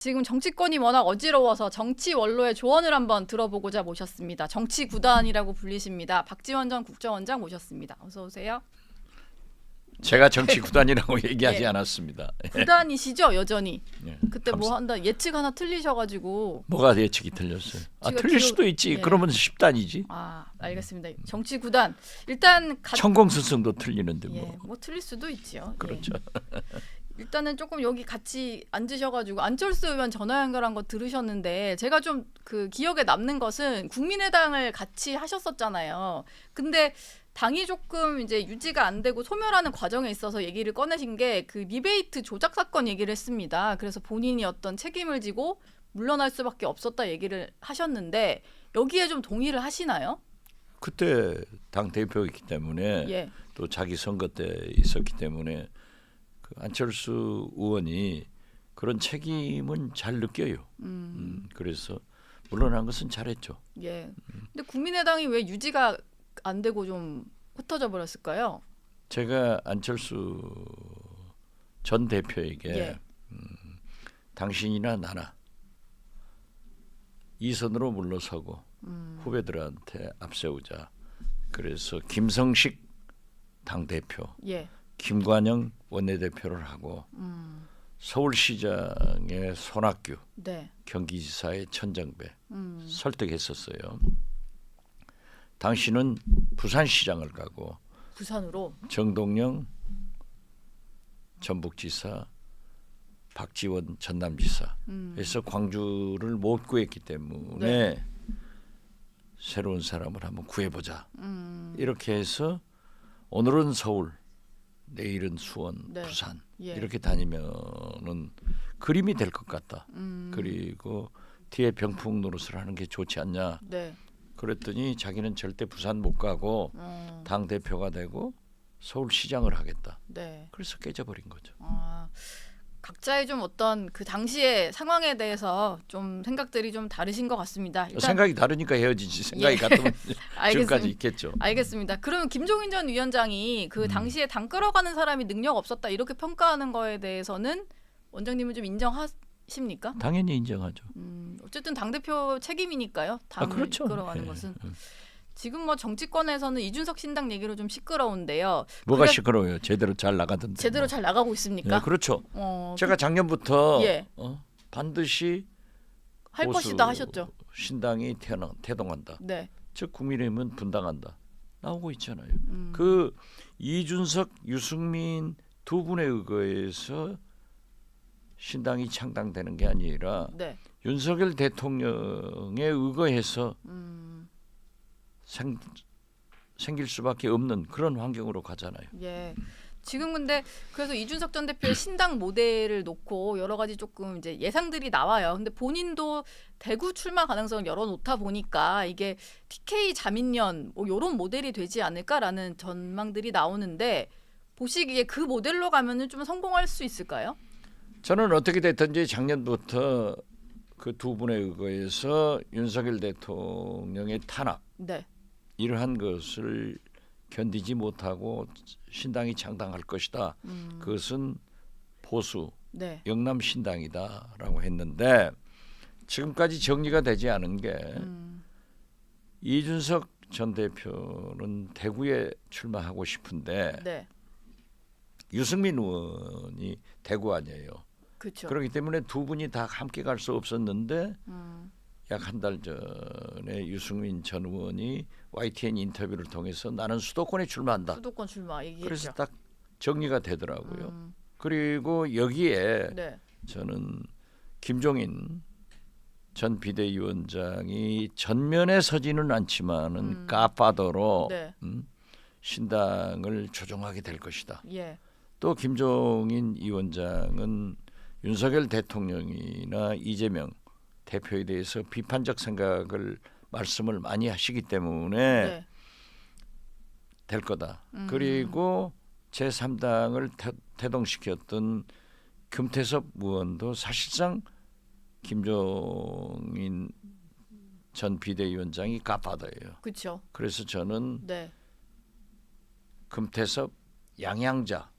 지금 정치권이 워낙 어지러워서 정치 원로의 조언을 한번 들어보고자 모셨습니다. 정치 구단이라고 불리십니다. 박지원 전 국정원장 모셨습니다. 어서 오세요. 제가 정치 구단이라고 얘기하지 예. 않았습니다. 구단이시죠, 여전히. 예, 그때 뭐 한다 예측 하나 틀리셔가지고. 뭐가 예측이 틀렸어요? 제가 틀릴 수도 있지. 예. 그러면 10단이지. 알겠습니다. 정치 구단 일단 천공스승도 틀리는데 뭐. 예, 뭐 틀릴 수도 있죠. 그렇죠. 예. 일단은 조금 여기 같이 앉으셔가지고 안철수 의원 전화 연결한 거 들으셨는데 제가 좀 그 기억에 남는 것은 국민의당을 같이 하셨었잖아요. 근데 당이 조금 이제 유지가 안 되고 소멸하는 과정에 있어서 얘기를 꺼내신 게 그 리베이트 조작 사건 얘기를 했습니다. 그래서 본인이 어떤 책임을 지고 물러날 수밖에 없었다 얘기를 하셨는데 여기에 좀 동의를 하시나요? 그때 당 대표였기 때문에 예. 또 자기 선거 때 있었기 때문에 그 안철수 의원이 그런 책임은 잘 느껴요. 그래서 물러난 것은 잘했죠. 예. 근데 국민의당이 왜 유지가 안 되고 좀 흩어져 버렸을까요? 제가 안철수 전 대표에게 예. 당신이나 나나 이선으로 물러서고 후배들한테 앞세우자. 그래서 김성식 당대표, 예. 김관영 원내대표를 하고 서울시장의 손학규, 네. 경기지사의 천정배 설득했었어요. 당신은 부산시장을 가고 부산으로. 정동영 전북지사, 박지원 전남지사 해서 광주를 못 구했기 때문에 네. 새로운 사람을 한번 구해보자. 이렇게 해서 오늘은 서울, 내일은 수원, 네. 부산 예. 이렇게 다니면은 그림이 될 것 같다. 그리고 뒤에 병풍 노릇을 하는 게 좋지 않냐. 네. 그랬더니 자기는 절대 부산 못 가고 당 대표가 되고 서울시장을 하겠다. 네. 그래서 깨져버린 거죠. 각자의 좀 어떤 그 당시의 상황에 대해서 좀 생각들이 좀 다르신 것 같습니다. 일단 생각이 다르니까 헤어지지. 생각이 예. 같으면 알겠습니다. 지금까지 있겠죠. 알겠습니다. 그러면 김종인 전 위원장이 그 당시에 당 끌어가는 사람이 능력 없었다 이렇게 평가하는 거에 대해서는 원장님은 좀 인정하십니까? 당연히 인정하죠. 어쨌든 당 대표 책임이니까요. 당을 그렇죠. 끌어가는 예, 것은. 예. 지금 뭐 정치권에서는 이준석 신당 얘기로 좀 시끄러운데요. 뭐가 그게 시끄러워요? 제대로 잘 나가던데. 제대로 잘 나가고 있습니까? 네, 그렇죠. 어, 제가 작년부터 예. 반드시 할 보수 것이다 하셨죠. 신당이 태동한다. 네. 즉 국민의힘은 분당한다. 나오고 있잖아요. 그 이준석, 유승민 두 분에 의거해서 신당이 창당되는 게 아니라 네. 윤석열 대통령에 의거해서 생길 수밖에 없는 그런 환경으로 가잖아요. 예. 지금 근데 그래서 이준석 전 대표의 신당 모델을 놓고 여러 가지 조금 이제 예상들이 나와요. 근데 본인도 대구 출마 가능성을 열어놓다 보니까 이게 TK 자민련 뭐 이런 모델이 되지 않을까라는 전망들이 나오는데 보시기에 그 모델로 가면은 좀 성공할 수 있을까요? 저는 어떻게 됐든지 작년부터 그 두 분에 의거해서 윤석열 대통령의 탄압 네. 이러한 것을 견디지 못하고 신당이 창당할 것이다. 그것은 보수 네. 영남 신당이다라고 했는데 지금까지 정리가 되지 않은 게 이준석 전 대표는 대구에 출마하고 싶은데 네. 유승민 의원이 대구 아니에요. 그렇죠. 그렇기 때문에 두 분이 다 함께 갈 수 없었는데 약 한 달 전에 유승민 전 의원이 YTN 인터뷰를 통해서 나는 수도권에 출마한다. 수도권 출마 얘기했죠. 그래서 딱 정리가 되더라고요. 그리고 여기에 네. 저는 김종인 전 비대위원장이 전면에 서지는 않지만은 까파더로 네. 신당을 조종하게 될 것이다. 예. 또 김종인 위원장은 윤석열 대통령이나 이재명 대표에 대해서 비판적 생각을 말씀을 많이 하시기 때문에 네. 될 거다. 그리고 제3당을 태동시켰던 금태섭 의원도 사실상 김종인 전 비대위원장이 까파더예요. 그렇죠. 그래서 저는 네. 금태섭 양양자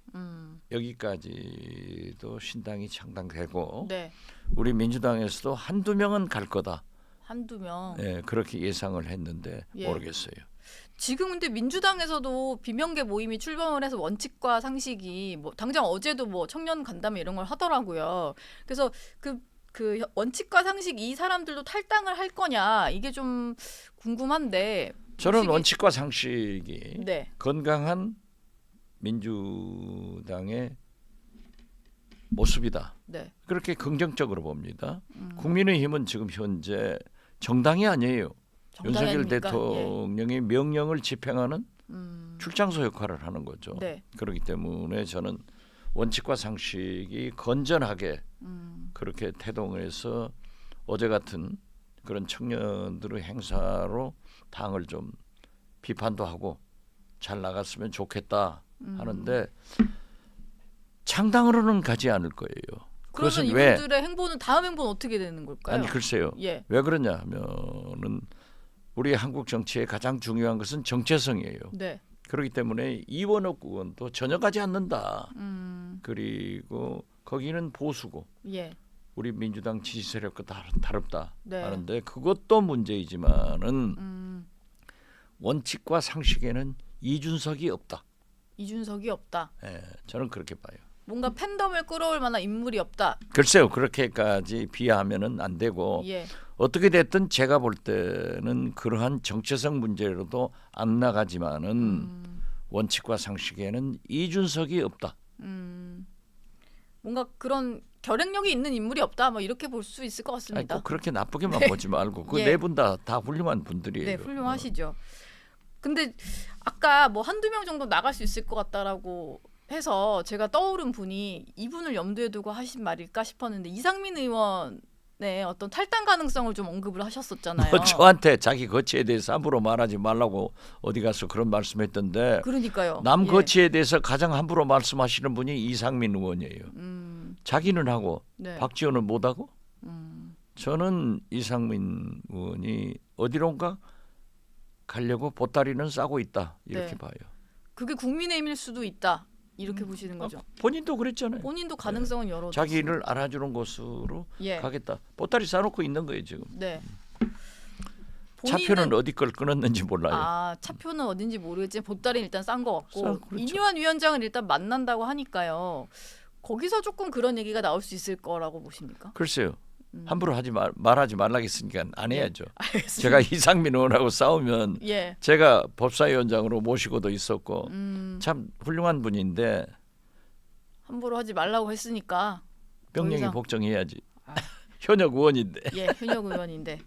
여기까지도 신당이 창당되고 네. 우리 민주당에서도 한두 명은 갈 거다. 한두 명. 예, 그렇게 예상을 했는데 예. 모르겠어요. 지금 근데 민주당에서도 비명계 모임이 출범을 해서 원칙과 상식이 뭐 당장 어제도 뭐 청년 간담회 이런 걸 하더라고요. 그래서 그 원칙과 상식 이 사람들도 탈당을 할 거냐 이게 좀 궁금한데 저는 원칙이- 원칙과 상식이 네. 건강한 민주당의 모습이다. 네. 그렇게 긍정적으로 봅니다. 음. 국민의힘은 지금 현재 정당이 아니에요. 윤석열 정당입니까? 예. 대통령의 명령을 집행하는 출장소 역할을 하는 거죠. 네. 그렇기 때문에 저는 원칙과 상식이 건전하게 그렇게 태동해서 어제 같은 그런 청년들의 행사로 당을 좀 비판도 하고 잘 나갔으면 좋겠다 하는데 창당으로는 가지 않을 거예요. 그러면 그것은 왜? 이분들의 행보는 다음 행보는 어떻게 되는 걸까요? 아니 글쎄요. 예. 왜 그러냐 하면은 우리 한국 정치의 가장 중요한 것은 정체성이에요. 네. 그렇기 때문에 이원석 의원도 전혀 가지 않는다. 음. 그리고 거기는 보수고 예. 우리 민주당 지지 세력과 다릅다 네. 하는데 그것도 문제이지만은 원칙과 상식에는 이준석이 없다. 이준석이 없다. 예, 저는 그렇게 봐요. 뭔가 팬덤을 끌어올 만한 인물이 없다. 글쎄요, 그렇게까지 비하하면은 안 되고 예. 어떻게 됐든 제가 볼 때는 그러한 정체성 문제로도 안 나가지만은 원칙과 상식에는 이준석이 없다. 뭔가 그런 결행력이 있는 인물이 없다. 뭐 이렇게 볼 수 있을 것 아니, 같습니다. 꼭 그렇게 나쁘게만 보지 말고 그 예. 네 분 다 훌륭한 분들이에요. 네, 훌륭하시죠. 근데 아까 뭐 한두 명 정도 나갈 수 있을 것 같다라고 해서 제가 떠오른 분이 이분을 염두에 두고 하신 말일까 싶었는데 이상민 의원의 어떤 탈당 가능성을 좀 언급을 하셨었잖아요. 저한테 자기 거취에 대해서 함부로 말하지 말라고 어디 가서 그런 말씀했던데 그러니까요. 남 예. 거취에 대해서 가장 함부로 말씀하시는 분이 이상민 의원이에요. 자기는 하고 네. 박지원은 못 하고 저는 이상민 의원이 어디론가 가려고 보따리는 싸고 있다 이렇게 네. 봐요. 그게 국민의힘일 수도 있다. 이렇게 보시는 거죠. 본인도 그랬잖아요. 본인도 가능성은 열어. 자기 일을 알아주는 곳으로 예. 가겠다. 보따리 싸놓고 있는 거예요 지금. 네. 차표는 어디 걸 끊었는지 몰라요. 아 차표는 어딘지 모르겠지만 보따리는 일단 싼 것 같고 그렇죠. 이뇨한 위원장은 일단 만난다고 하니까요. 거기서 조금 그런 얘기가 나올 수 있을 거라고 보십니까? 글쎄요. 함부로 말하지 말라겠으니까 안 예. 해야죠. 알겠습니다. 제가 이상민 의원하고 싸우면 예. 제가 법사위원장으로 모시고도 있었고 음. 참 훌륭한 분인데 함부로 하지 말라고 했으니까 명령이 이상- 복종해야지. 현역 의원인데. 예 현역 의원인데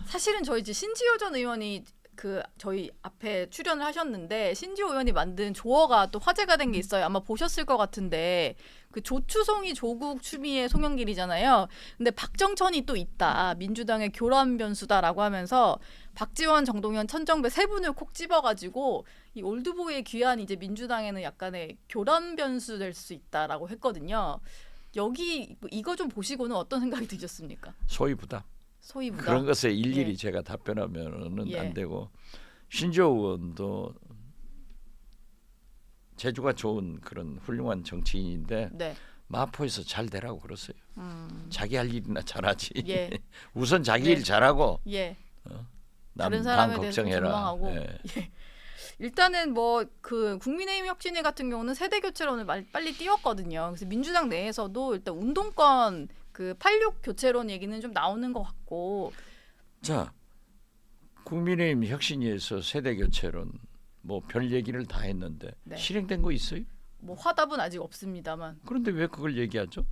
사실은 저희 이제 신지호 전 의원이 그 저희 앞에 출연을 하셨는데 신지호 의원이 만든 조어가 또 화제가 된 게 있어요. 아마 보셨을 것 같은데 그 조추송이 조국 추미애 송영길이잖아요. 근데 박정천이 또 있다. 민주당의 교란 변수다라고 하면서 박지원, 정동현, 천정배 세 분을 콕 집어가지고 이 올드보이의 귀환 이제 민주당에는 약간의 교란 변수 될 수 있다라고 했거든요. 여기 이거 좀 보시고는 어떤 생각이 드셨습니까? 소위 부담. 소위 부담. 그런 것에 일일이 예. 제가 답변하면은 예. 안 되고 신지호 의원도 재주가 좋은 그런 훌륭한 정치인인데 네. 마포에서 잘 되라고 그랬어요. 자기 할 일이나 잘하지. 예. 우선 자기 네. 일 잘하고 예. 남 다른 사람에 대해서 걱정해라. 전망하고. 예. 일단은 뭐 그 국민의힘 혁신위 같은 경우는 세대 교체론을 빨리 띄웠거든요. 그래서 민주당 내에서도 일단 운동권 그 86 교체론 얘기는 좀 나오는 것 같고. 자, 국민의힘 혁신위에서 세대 교체론 뭐 별 얘기를 다 했는데 네. 실행된 거 있어요? 뭐 화답은 아직 없습니다만. 그런데 왜 그걸 얘기하죠?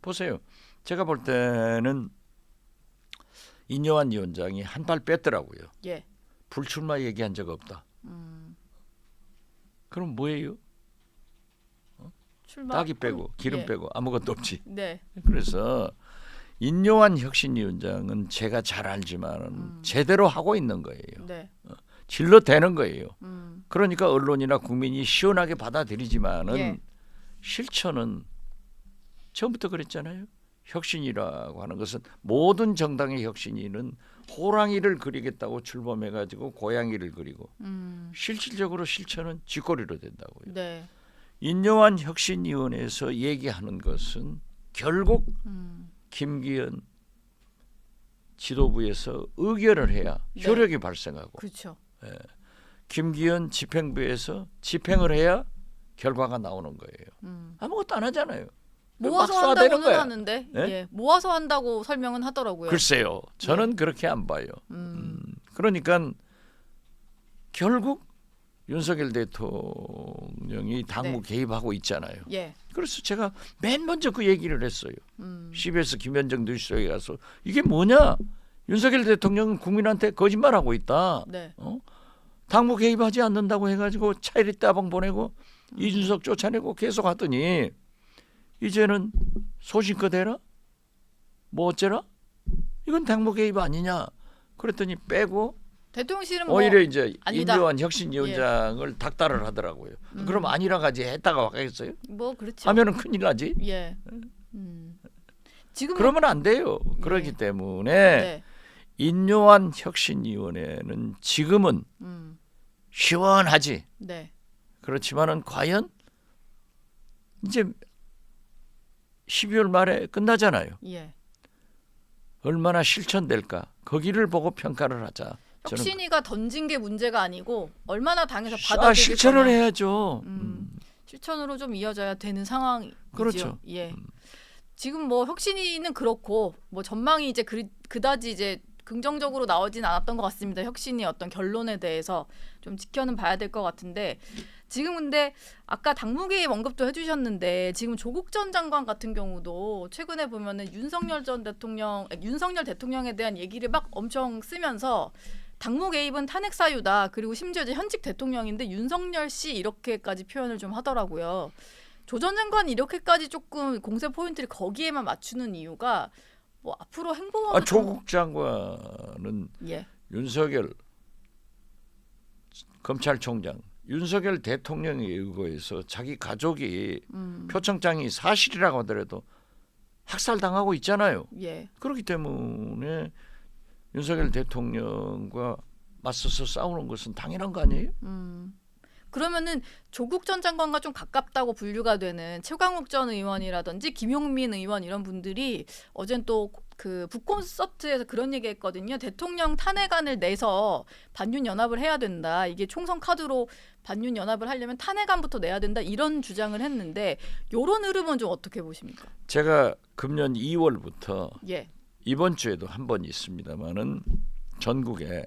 보세요. 제가 볼 때는 인요한 위원장이 한 발 뺐더라고요. 예. 불출마 얘기한 적 없다. 그럼 뭐예요? 출마. 딱이 빼고 기름 예. 빼고 아무것도 없지. 네. 그래서 인요한 혁신위원장은 제가 잘 알지만 제대로 하고 있는 거예요. 네. 질러대는 거예요. 그러니까 언론이나 국민이 시원하게 받아들이지만은 예. 실천은 처음부터 그랬잖아요. 혁신이라고 하는 것은 모든 정당의 혁신이는 호랑이를 그리겠다고 출범해가지고 고양이를 그리고 실질적으로 실천은 쥐꼬리로 된다고요. 네. 인요한 혁신위원회에서 얘기하는 것은 결국 김기현 지도부에서 의결을 해야 네. 효력이 발생하고 그렇죠. 김기현 집행부에서 집행을 해야 결과가 나오는 거예요. 아무것도 안 하잖아요. 모아서 막 쏴대는 한다고는 거야. 하는데 네? 예, 모아서 한다고 설명은 하더라고요. 글쎄요. 저는 그렇게 안 봐요. 그러니까 결국 윤석열 대통령이 당무 네. 개입하고 있잖아요. 예. 그래서 제가 맨 먼저 그 얘기를 했어요. CBS 김현정 뉴스에 가서 이게 뭐냐? 윤석열 대통령은 국민한테 거짓말하고 있다. 네. 당무 개입하지 않는다고 해가지고 차일이 따봉 보내고 이준석 쫓아내고 계속 하더니 이제는 소신껏 해라? 뭐 어째라? 이건 당무 개입 아니냐? 그랬더니 빼고 대통령실은 뭐 오히려 이제 아니다. 인요한 혁신위원장을 닥달을 하더라고요. 그럼 아니라가지 했다가 와겠어요? 뭐 그렇죠. 하면은 큰일 나지. 예. 지금 그러면 안 돼요. 그렇기 때문에 네. 인요한 혁신위원회는 지금은 시원하지. 네. 그렇지만은 과연 이제 12월 말에 끝나잖아요. 예. 얼마나 실천될까? 거기를 보고 평가를 하자. 저는 혁신위가 던진 게 문제가 아니고 얼마나 당에서 받아들일 실천을 거냐. 해야죠. 실천으로 좀 이어져야 되는 상황이죠. 그렇죠. 예. 지금 뭐 혁신위는 그렇고 뭐 전망이 이제 그다지 이제 긍정적으로 나오진 않았던 것 같습니다. 혁신이 어떤 결론에 대해서 좀 지켜는 봐야 될 것 같은데 지금 근데 아까 당무 개입 언급도 해주셨는데 지금 조국 전 장관 같은 경우도 최근에 보면은 윤석열 대통령에 대한 얘기를 막 엄청 쓰면서 당무 개입은 탄핵 사유다. 그리고 심지어 이제 현직 대통령인데 윤석열 씨 이렇게까지 표현을 좀 하더라고요. 조 전 장관이 이렇게까지 조금 공세 포인트를 거기에만 맞추는 이유가 뭐 앞으로 행보하고 조국 장관은 예. 윤석열 검찰총장, 윤석열 대통령에 의거해서 자기 가족이 표창장이 사실이라고 하더라도 학살당하고 있잖아요. 예. 그렇기 때문에 윤석열 대통령과 맞서서 싸우는 것은 당연한 거 아니에요? 그러면은 조국 전 장관과 좀 가깝다고 분류가 되는 최광욱 전 의원이라든지 김용민 의원 이런 분들이 어젠 또 그 북콘서트에서 그런 얘기했거든요. 대통령 탄핵안을 내서 반윤 연합을 해야 된다. 이게 총선 카드로 반윤 연합을 하려면 탄핵안부터 내야 된다. 이런 주장을 했는데 이런 흐름은 좀 어떻게 보십니까? 제가 금년 2월부터 예. 이번 주에도 한 번 있습니다만은 전국에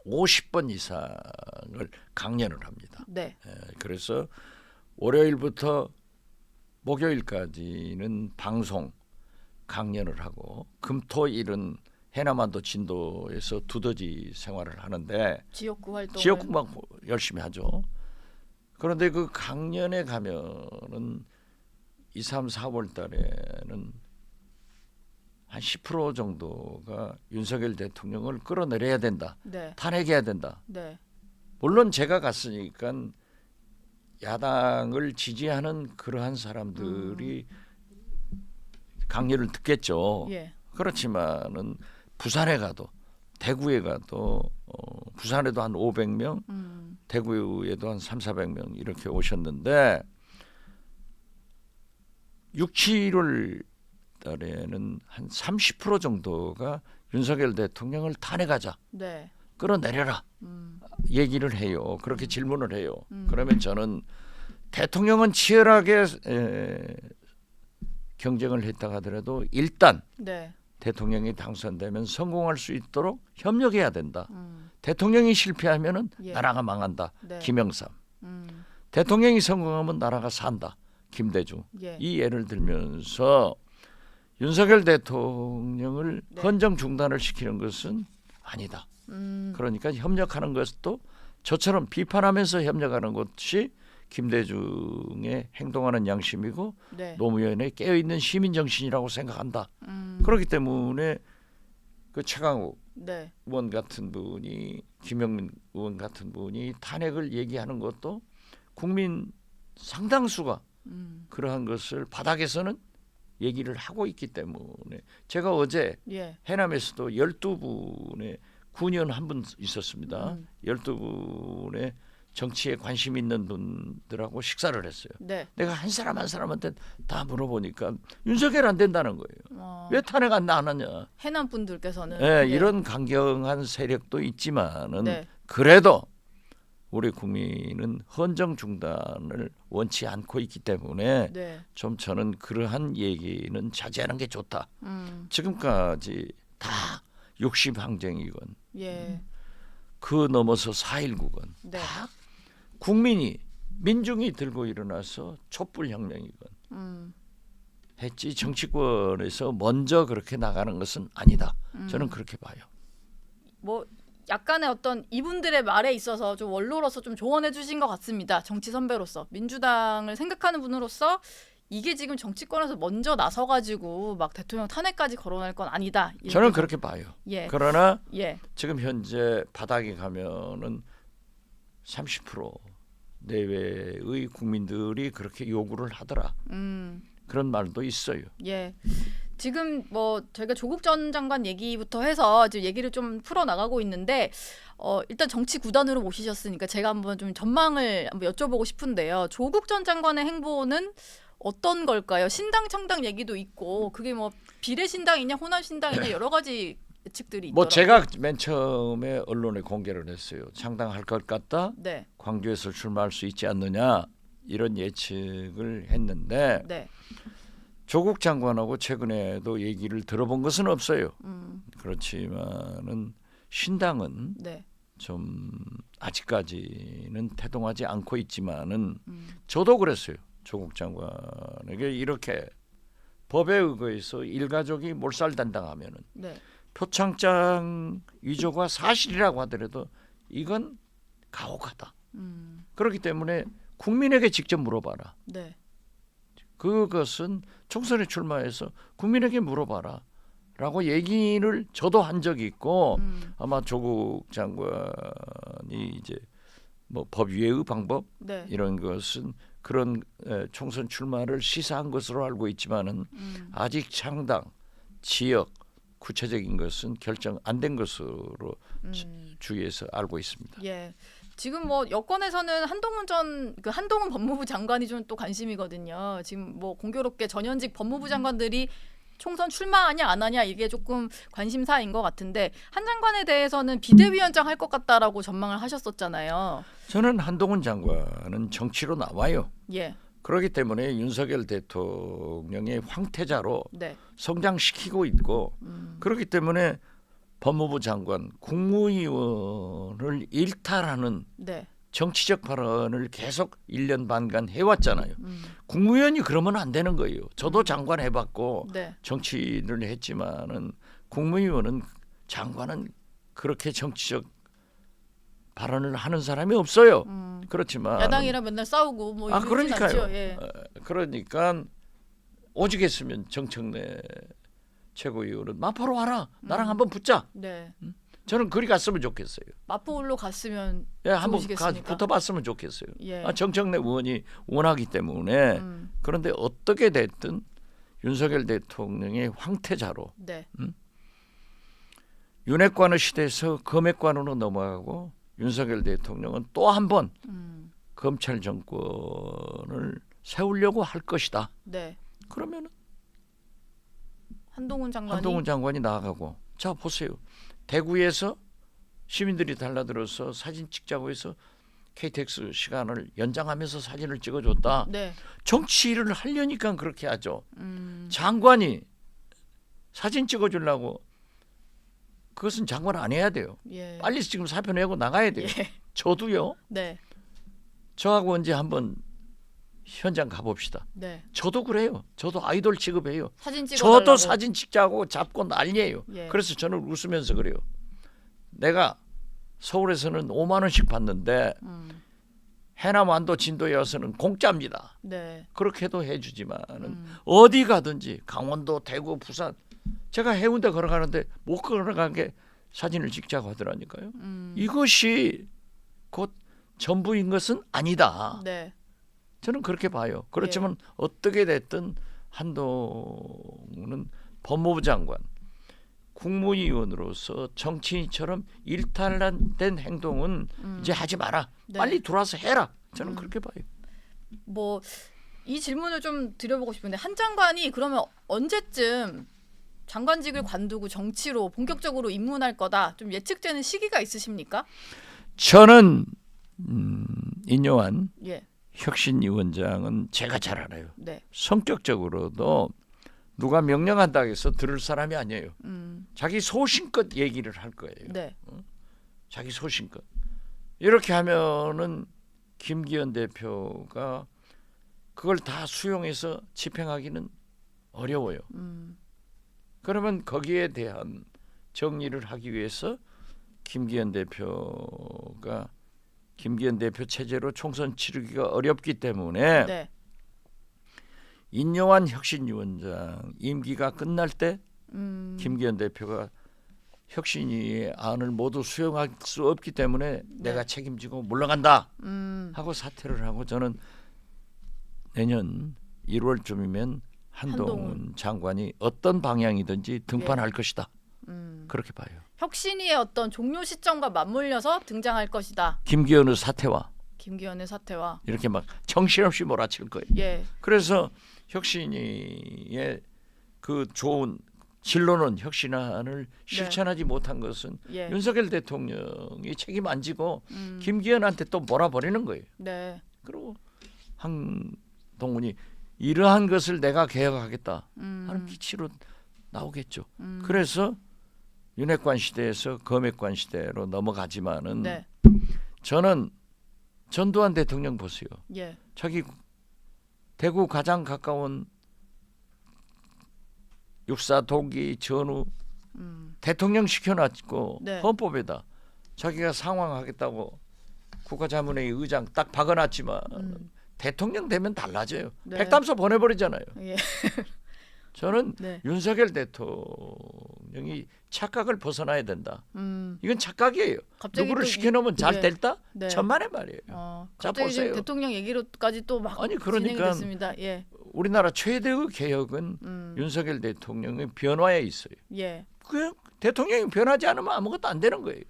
50번 이상을 강연을 합니다. 네. 그래서 월요일부터 목요일까지는 방송 강연을 하고 금토일은 해남한도 진도에서 두더지 생활을 하는데 지역구 활동을 지역구만 열심히 하죠. 그런데 그 강연에 가면은 2, 3, 4월 달에는 한 10% 정도가 윤석열 대통령을 끌어내려야 된다. 네. 탄핵해야 된다. 네. 물론 제가 갔으니까 야당을 지지하는 그러한 사람들이 강연을 듣겠죠. 예. 그렇지만은 부산에 가도 대구에 가도 부산에도 한 500명, 대구에도 한 3, 400명 이렇게 오셨는데 6, 7월 달에는 한 30% 정도가 윤석열 대통령을 탄핵하자. 네. 끌어내려라. 얘기를 해요. 그렇게 질문을 해요. 그러면 저는 대통령은 치열하게 경쟁을 했다 하더라도 일단 네. 대통령이 당선되면 성공할 수 있도록 협력해야 된다. 대통령이 실패하면은 예. 나라가 망한다. 네. 김영삼. 음. 대통령이 성공하면 나라가 산다. 김대중. 예. 이 예를 들면서 윤석열 대통령을 네. 헌정 중단을 시키는 것은 아니다. 그러니까 협력하는 것도 저처럼 비판하면서 협력하는 것이 김대중의 행동하는 양심이고 네. 노무현의 깨어있는 시민 정신이라고 생각한다. 그렇기 때문에 그 최강욱 네. 의원 같은 분이 김영민 의원 같은 분이 탄핵을 얘기하는 것도 국민 상당수가 그러한 것을 바닥에서는 얘기를 하고 있기 때문에 제가 어제 예. 해남에서도 12분의 군의원 한 분 있었습니다. 12분의 정치에 관심 있는 분들하고 식사를 했어요. 네. 내가 한 사람 한 사람한테 다 물어보니까 윤석열 안 된다는 거예요. 왜 탄핵 안 하느냐. 해남 분들께서는 네, 이런 강경한 세력도 있지만은 네. 그래도 우리 국민은 헌정 중단을 원치 않고 있기 때문에 네. 좀 저는 그러한 얘기는 자제하는 게 좋다. 음. 지금까지 다 60항쟁이건 예. 그 넘어서 4.19건 네. 다 국민이 민중이 들고 일어나서 촛불혁명이건 했지 정치권에서 먼저 그렇게 나가는 것은 아니다. 저는 그렇게 봐요. 뭐 약간의 어떤 이분들의 말에 있어서 좀 원로로서 좀 조언해 주신 것 같습니다. 정치 선배로서 민주당을 생각하는 분으로서 이게 지금 정치권에서 먼저 나서가지고 막 대통령 탄핵까지 거론할 건 아니다. 저는 그렇게 봐요. 예. 그러나 예. 지금 현재 바닥에 가면은 30% 내외의 국민들이 그렇게 요구를 하더라. 그런 말도 있어요. 예. 지금 뭐 저희가 조국 전 장관 얘기부터 해서 지금 얘기를 좀 풀어 나가고 있는데 일단 정치 구단으로 모시셨으니까 제가 한번 좀 전망을 한번 여쭤보고 싶은데요. 조국 전 장관의 행보는 어떤 걸까요? 신당 창당 얘기도 있고 그게 뭐 비례신당이냐 호남신당이냐 여러 가지 예측들이 있더라고요. 뭐 제가 맨 처음에 언론에 공개를 했어요. 창당할 것 같다. 네. 광주에서 출마할 수 있지 않느냐 이런 예측을 했는데 네. 조국 장관하고 최근에도 얘기를 들어본 것은 없어요. 그렇지만은 신당은 네. 좀 아직까지는 태동하지 않고 있지만은 저도 그랬어요. 조국 장관에게 이렇게 법에 의거해서 일가족이 몰살단당하면은 네. 표창장 위조가 사실이라고 하더라도 이건 가혹하다. 그렇기 때문에 국민에게 직접 물어봐라. 네. 그것은 총선에 출마해서 국민에게 물어봐라 라고 얘기를 저도 한 적이 있고 아마 조국 장관이 이제 뭐 법 위의 방법 네. 이런 것은 그런 총선 출마를 시사한 것으로 알고 있지만은 아직 창당 지역 구체적인 것은 결정 안 된 것으로 주위에서 알고 있습니다. 예. 지금 뭐 여권에서는 한동훈 법무부 장관이 좀 또 관심이거든요. 지금 뭐 공교롭게 전현직 법무부 장관들이 총선 출마하냐 안 하냐 이게 조금 관심사인 것 같은데 한 장관에 대해서는 비대위원장 할 것 같다라고 전망을 하셨었잖아요. 저는 한동훈 장관은 정치로 나와요. 예. 그렇기 때문에 윤석열 대통령의 황태자로 네. 성장시키고 있고 그렇기 때문에 법무부 장관, 국무위원을 일탈하는 네. 정치적 발언을 계속 1년 반간 해왔잖아요. 국무위원이 그러면 안 되는 거예요. 저도 장관 해봤고 네. 정치를 했지만은 국무위원은 장관은 그렇게 정치적 발언을 하는 사람이 없어요. 그렇지만 야당이랑 맨날 싸우고 뭐 이러진 그러니까요. 않죠. 예. 그러니까 오죽했으면 정청래 최고위원은 마포로 와라. 나랑 한번 붙자. 네. 저는 그리 갔으면 좋겠어요. 마포로 갔으면 예, 한번 좋으시겠습니까? 붙어봤으면 좋겠어요. 예. 정청래 의원이 원하기 때문에 그런데 어떻게 됐든 윤석열 대통령의 황태자로 네. 윤핵관의 시대에서 검핵관으로 넘어가고 윤석열 대통령은 또 한 번 검찰 정권을 세우려고 할 것이다. 네. 그러면 한동훈 장관이 나가고 자 보세요. 대구에서 시민들이 달라들어서 사진 찍자고 해서 KTX 시간을 연장하면서 사진을 찍어줬다. 네. 정치를 하려니까 그렇게 하죠. 장관이 사진 찍어주려고 그것은 장관 안 해야 돼요. 예. 빨리 지금 사표 내고 나가야 돼요. 예. 저도요. 네. 저하고 언제 한번 현장 가봅시다. 네. 저도 그래요. 저도 아이돌 취급해요. 사진 찍어달라고. 저도 사진 찍자고 잡고 난리예요. 예. 그래서 저는 웃으면서 그래요. 내가 서울에서는 5만 원씩 받는데 해남 완도 진도에 와서는 공짜입니다. 네. 그렇게도 해주지만은 어디 가든지 강원도, 대구, 부산 제가 해운대 걸어가는데 못 걸어가게 사진을 찍자고 하더라니까요. 이것이 곧 전부인 것은 아니다. 네. 저는 그렇게 봐요. 그렇지만 어떻게 됐든 한동훈은 법무부 장관, 국무위원으로서 정치인처럼 일탈된 행동은 이제 하지 마라. 네. 빨리 들어와서 해라. 저는 그렇게 봐요. 뭐 이 질문을 좀 드려보고 싶은데 한 장관이 그러면 언제쯤 장관직을 관두고 정치로 본격적으로 입문할 거다 좀 예측되는 시기가 있으십니까? 저는 인요한 예, 혁신위원장은 제가 잘 알아요. 네, 성격적으로도 누가 명령한다고 해서 들을 사람이 아니에요. 자기 소신껏 얘기를 할 거예요. 네, 자기 소신껏. 이렇게 하면은 김기현 대표가 그걸 다 수용해서 집행하기는 어려워요. 그러면 거기에 대한 정리를 하기 위해서 김기현 대표 체제로 총선 치르기가 어렵기 때문에 네, 인요한 혁신위원장 임기가 끝날 때 김기현 대표가 혁신위의 안을 모두 수용할 수 없기 때문에 내가 책임지고 물러간다 하고 사퇴를 하고 저는 내년 1월쯤이면 한동훈 장관이 어떤 방향이든지 등판할 것이다. 그렇게 봐요. 혁신위의 어떤 종료 시점과 맞물려서 등장할 것이다. 김기현의 사퇴와 김기현의 사퇴와 이렇게 막 정신없이 몰아칠 거예요. 예, 그래서 혁신위의 그 좋은 진로는 혁신안을 실천하지 못한 것은 예, 윤석열 대통령이 책임 안 지고 김기현한테 또 몰아버리는 거예요. 네, 그리고 한동훈이 이러한 것을 내가 개혁하겠다 하는 기치로 나오겠죠. 그래서 윤핵관 시대에서 검핵관 시대로 넘어가지만은 네, 저는 전두환 대통령 보세요. 예, 자기 대구 가장 가까운 육사 동기 전후 대통령 시켜놨고 네. 헌법에다 자기가 상황하겠다고 국가자문회의 의장 딱 박아놨지만 대통령 되면 달라져요. 네. 백담서 보내버리잖아요. 예, 저는 네, 윤석열 대통령이 착각을 벗어나야 된다. 이건 착각이에요. 갑자기 누구를 또 시켜놓으면 잘 네. 될다? 네. 천만의 말이에요. 자, 갑자기 지금 보세요. 대통령 얘기로까지 또 막 아니, 진행이 그러니까 됐습니다. 예, 우리나라 최대의 개혁은 윤석열 대통령의 변화에 있어요. 예, 그 대통령이 변하지 않으면 아무것도 안 되는 거예요.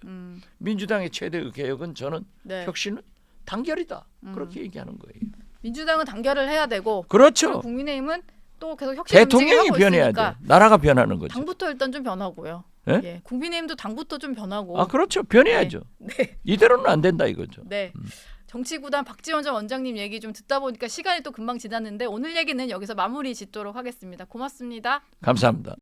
민주당의 최대의 개혁은 저는 네. 혁신은 단결이다. 그렇게 얘기하는 거예요. 민주당은 단결을 해야 되고 그렇죠. 그리고 국민의힘은 또 계속 혁신 대통령이 움직임을 하고 변해야 있으니까 돼. 나라가 변하는 거죠. 당부터 일단 좀 변하고요. 예? 예, 국민의힘도 당부터 좀 변하고. 아, 그렇죠. 변해야죠. 네, 이대로는 안 된다 이거죠. 네. 정치구단 박지원 전 원장님 얘기 좀 듣다 보니까 시간이 또 금방 지났는데 오늘 얘기는 여기서 마무리 짓도록 하겠습니다. 고맙습니다. 감사합니다.